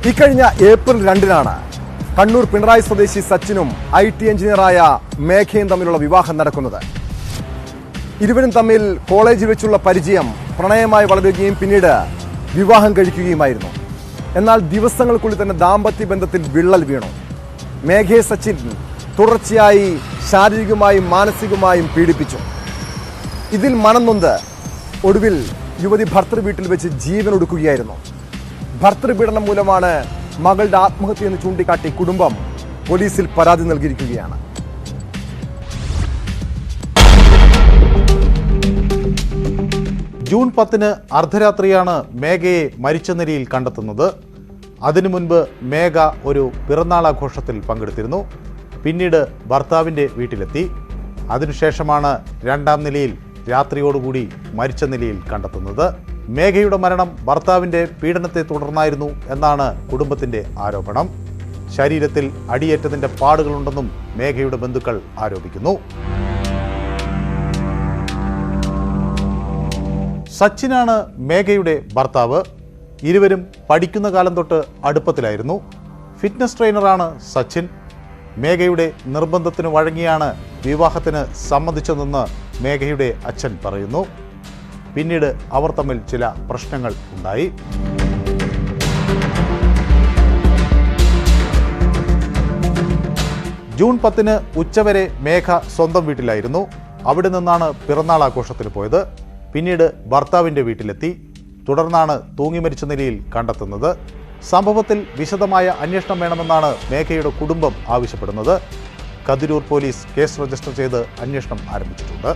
ഇക്കഴിഞ്ഞ ഏപ്രിൽ 2-നാണ് കണ്ണൂർ പിണറായി സ്വദേശി സച്ചിനും IT എഞ്ചിനീയറായ മേഘയും തമ്മിലുള്ള വിവാഹം നടക്കുന്നത്. ഇരുവരും തമ്മിൽ കോളേജിൽ വെച്ചുള്ള പരിചയം പ്രണയമായി വളരുകയും പിന്നീട് വിവാഹം കഴിക്കുകയുമായിരുന്നു. എന്നാൽ ദിവസങ്ങൾക്കുള്ളിൽ തന്നെ ദാമ്പത്യ ബന്ധത്തിൽ വിള്ളൽ വീണു. മേഘയെ സച്ചിൻ തുടർച്ചയായി ശാരീരികമായും മാനസികമായും പീഡിപ്പിച്ചു. ഇതിൽ മനംനൊന്ത് ഒടുവിൽ യുവതി ഭർത്തൃ വീട്ടിൽ വെച്ച് ജീവനൊടുക്കുകയായിരുന്നു. ഭർത്തൃപീഡനം മൂലമാണ് മകളുടെ ആത്മഹത്യ എന്ന് ചൂണ്ടിക്കാട്ടി കുടുംബം പോലീസിൽ പരാതി നൽകിയിരിക്കുകയാണ്. ജൂൺ 10 അർദ്ധരാത്രിയാണ് മേഘയെ മരിച്ച നിലയിൽ കണ്ടെത്തുന്നത്. അതിനു മുൻപ് മേഘ ഒരു പിറന്നാളാഘോഷത്തിൽ പങ്കെടുത്തിരുന്നു. പിന്നീട് ഭർത്താവിൻ്റെ വീട്ടിലെത്തി. അതിനുശേഷമാണ് രണ്ടാം നിലയിൽ രാത്രിയോടുകൂടി മരിച്ച നിലയിൽ കണ്ടെത്തുന്നത്. മേഘയുടെ മരണം ഭർത്താവിൻ്റെ പീഡനത്തെ തുടർന്നായിരുന്നു എന്നാണ് കുടുംബത്തിൻ്റെ ആരോപണം. ശരീരത്തിൽ അടിയേറ്റതിൻ്റെ പാടുകളുണ്ടെന്നും മേഘയുടെ ബന്ധുക്കൾ ആരോപിക്കുന്നു. സച്ചിനാണ് മേഘയുടെ ഭർത്താവ്. ഇരുവരും പഠിക്കുന്ന കാലം തൊട്ട് അടുപ്പത്തിലായിരുന്നു. ഫിറ്റ്നസ് ട്രെയിനറാണ് സച്ചിൻ. മേഘയുടെ നിർബന്ധത്തിന് വഴങ്ങിയാണ് വിവാഹത്തിന് സമ്മതിച്ചതെന്ന് മേഘയുടെ അച്ഛൻ പറയുന്നു. പിന്നീട് അവർ തമ്മിൽ ചില പ്രശ്നങ്ങൾ ഉണ്ടായി. ജൂൺ 10 ഉച്ചവരെ മേഘ സ്വന്തം വീട്ടിലായിരുന്നു. അവിടെ നിന്നാണ് പിറന്നാൾ ആഘോഷത്തിന് പോയത്. പിന്നീട് ഭർത്താവിൻ്റെ വീട്ടിലെത്തി. തുടർന്നാണ് തൂങ്ങി മരിച്ച നിലയിൽ കണ്ടെത്തുന്നത്. സംഭവത്തിൽ വിശദമായ അന്വേഷണം വേണമെന്നാണ് മേഘയുടെ കുടുംബം ആവശ്യപ്പെടുന്നത്. കതിരൂർ പോലീസ് കേസ് രജിസ്റ്റർ ചെയ്ത് അന്വേഷണം ആരംഭിച്ചിട്ടുണ്ട്.